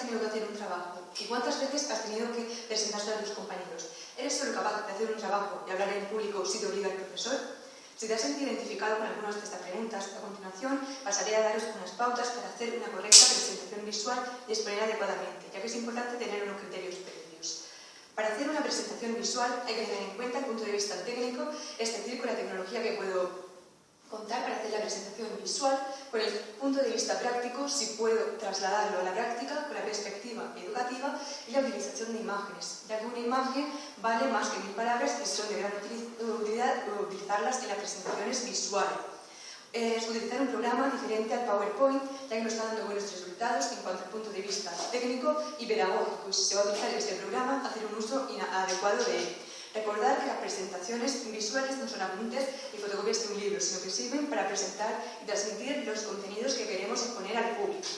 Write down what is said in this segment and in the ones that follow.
tenido que hacer un trabajo y cuántas veces has tenido que presentarse a tus compañeros? ¿Eres solo capaz de hacer un trabajo y hablar en público si te obliga el profesor? Si te has sentido identificado con algunas de estas preguntas, a continuación pasaré a daros unas pautas para hacer una correcta presentación visual y exponer adecuadamente, ya que es importante tener unos criterios previos. Para hacer una presentación visual hay que tener en cuenta el punto de vista técnico, es decir, con la tecnología que puedo contar para hacer la presentación visual, con el punto de vista práctico, si puedo trasladarlo a la práctica, con la perspectiva educativa y la utilización de imágenes, ya que una imagen vale más que 1000 palabras y son de gran utilidad utilizarlas en las presentaciones visuales. Es utilizar un programa diferente al PowerPoint, ya que nos está dando buenos resultados en cuanto al punto de vista técnico y pedagógico, y si se va a utilizar este programa, hacer un uso adecuado de él. Recordar que las presentaciones visuales no son apuntes y fotocopias de un libro, sino que sirven para presentar y transmitir los contenidos que queremos exponer al público.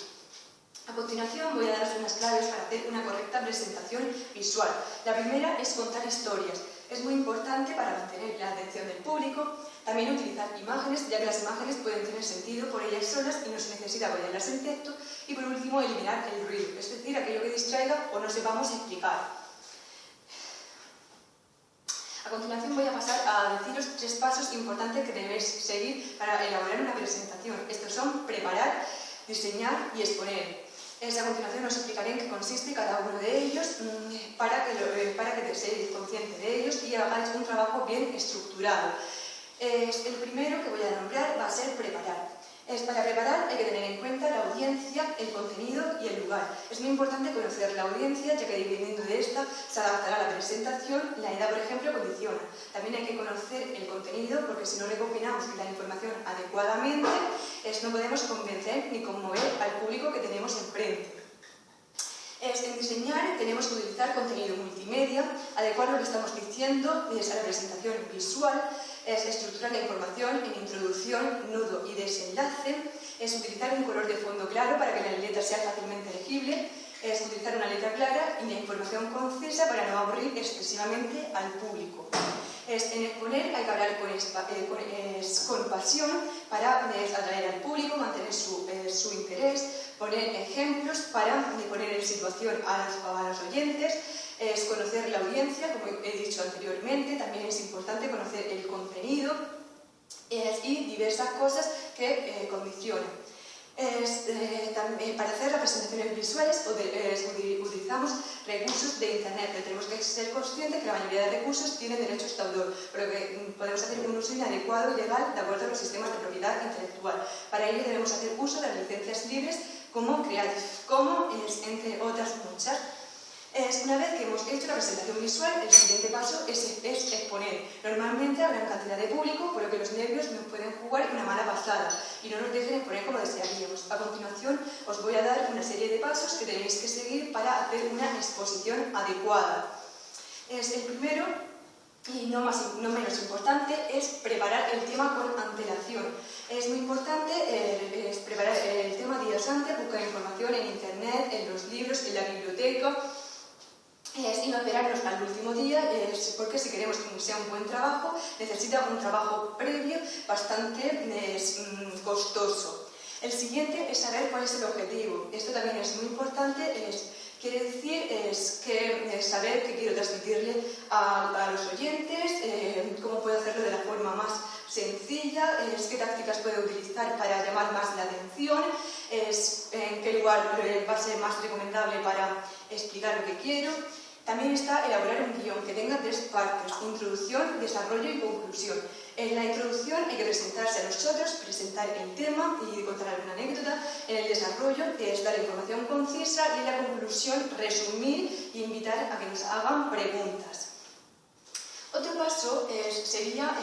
A continuación voy a daros unas claves para hacer una correcta presentación visual. La primera es contar historias. Es muy importante para mantener la atención del público. También utilizar imágenes, ya que las imágenes pueden tener sentido por ellas solas y no se necesita ponerlas en texto. Y por último, eliminar el ruido, es decir, aquello que distraiga o no sepamos explicar. A continuación voy a pasar a deciros 3 pasos importantes que debéis seguir para elaborar una presentación. Estos son preparar, diseñar y exponer. A continuación os explicaré en qué consiste cada uno de ellos para que seáis conscientes de ellos y hagáis un trabajo bien estructurado. El primero que voy a nombrar va a ser preparar. Para preparar hay que tener en cuenta la audiencia, el contenido y el lugar. Es muy importante conocer la audiencia, ya que dependiendo de esta se adaptará la presentación. La edad, por ejemplo, condiciona. También hay que conocer el contenido, porque si no recopilamos la información adecuadamente, no podemos convencer ni conmover al público que tenemos enfrente. En diseñar tenemos que utilizar contenido multimedia, adecuar lo que estamos diciendo a la presentación visual, estructurar la información en introducción, nudo y desenlace, utilizar un color de fondo claro para que la letra sea fácilmente legible, utilizar una letra clara y la información concisa para no aburrir excesivamente al público. En exponer hay que hablar con pasión para atraer al público, mantener su interés, poner ejemplos para poner en situación a los oyentes, conocer la audiencia, como he dicho anteriormente. También es importante conocer el contenido y diversas cosas que condicionan. Para hacer representaciones visuales utilizamos recursos de Internet, pero tenemos que ser conscientes que la mayoría de recursos tienen derechos de autor, pero que podemos hacer un uso inadecuado y legal de acuerdo a los sistemas de propiedad intelectual. Para ello debemos hacer uso de las licencias libres como Creative Commons, entre otras muchas. Una vez que hemos hecho la presentación visual, el siguiente paso es exponer. Normalmente habrá una cantidad de público, por lo que los nervios nos pueden jugar una mala pasada y no nos dejen exponer como desearíamos. A continuación os voy a dar una serie de pasos que tenéis que seguir para hacer una exposición adecuada. El primero, y no menos importante, es preparar el tema con antelación. Es muy importante preparar el tema días antes, buscar información en Internet, en los libros, en la biblioteca, y no esperarnos al último día, porque si queremos que sea un buen trabajo, necesita un trabajo previo bastante costoso. El siguiente es saber cuál es el objetivo. Esto también es muy importante. Quiere decir saber qué quiero transmitirle a los oyentes, cómo puedo hacerlo de la forma más sencilla, qué tácticas puedo utilizar para llamar más la atención, en qué lugar va a ser más recomendable para explicar lo que quiero. También está elaborar un guión que tenga 3 partes: introducción, desarrollo y conclusión. En la introducción hay que presentarse a nosotros, presentar el tema y contar alguna anécdota. En el desarrollo es dar información concisa y en la conclusión resumir e invitar a que nos hagan preguntas. Otro paso sería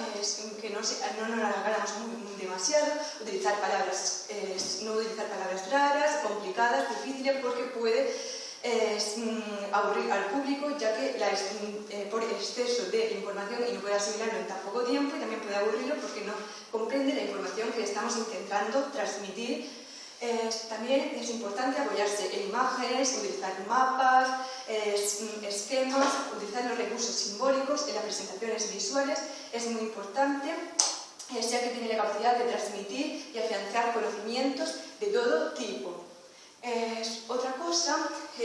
que no nos alargáramos demasiado, no utilizar palabras raras, complicadas, difíciles, porque puede aburrir al público, ya que por exceso de información y no puede asimilarlo en tan poco tiempo, y también puede aburrirlo porque no comprende la información que estamos intentando transmitir. También es importante apoyarse en imágenes, utilizar mapas, esquemas, utilizar los recursos simbólicos en las presentaciones visuales. Es muy importante, ya que tiene la capacidad de transmitir y afianzar conocimientos de todo tipo. Otra cosa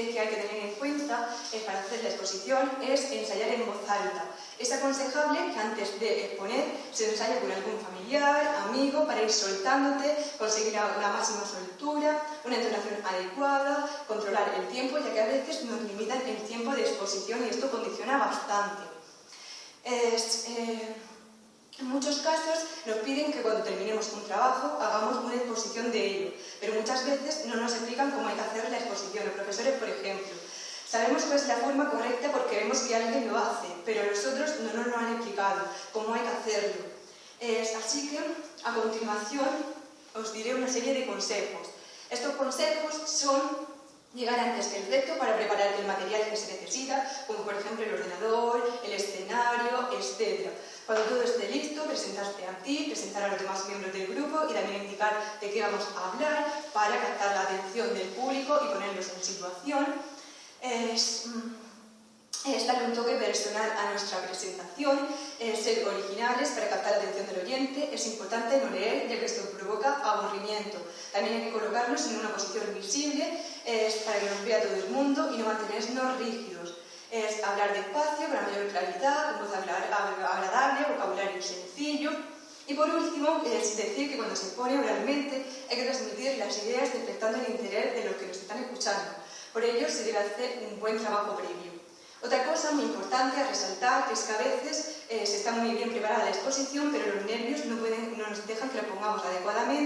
que hay que tener en cuenta para hacer la exposición es ensayar en voz alta. Es aconsejable que antes de exponer se ensaye con algún familiar, amigo, para ir soltándote, conseguir la máxima soltura, una entonación adecuada, controlar el tiempo, ya que a veces nos limitan el tiempo de exposición y esto condiciona bastante. En muchos casos nos piden que cuando terminemos un trabajo hagamos una exposición de ello, pero muchas veces no nos explican cómo hay que hacer la exposición. Los profesores, por ejemplo, sabemos cuál es la forma correcta porque vemos que alguien lo hace, pero nosotros no nos lo han explicado cómo hay que hacerlo. Así que, a continuación, os diré una serie de consejos. Estos consejos son llegar antes que el reto para preparar el material que se necesita, como por ejemplo el ordenador, el escenario, etc. Cuando todo esté listo, presentarte a ti, presentar a los demás miembros del grupo y también indicar de qué vamos a hablar para captar la atención del público y ponerlos en situación. Es darle un toque personal a nuestra presentación, ser originales para captar la atención del oyente. Es importante no leer, ya que esto provoca aburrimiento. También hay que colocarnos en una posición visible para que nos vea todo el mundo y no mantenernos rígidos. Es hablar despacio, con la mayor claridad, con voz agradable, vocabulario sencillo. Y por último, es decir que cuando se expone oralmente hay que transmitir las ideas despertando el interés de los que nos están escuchando. Por ello se debe hacer un buen trabajo previo. Otra cosa muy importante a resaltar es que a veces se está muy bien preparada la exposición, pero los nervios no nos dejan que la pongamos adecuadamente.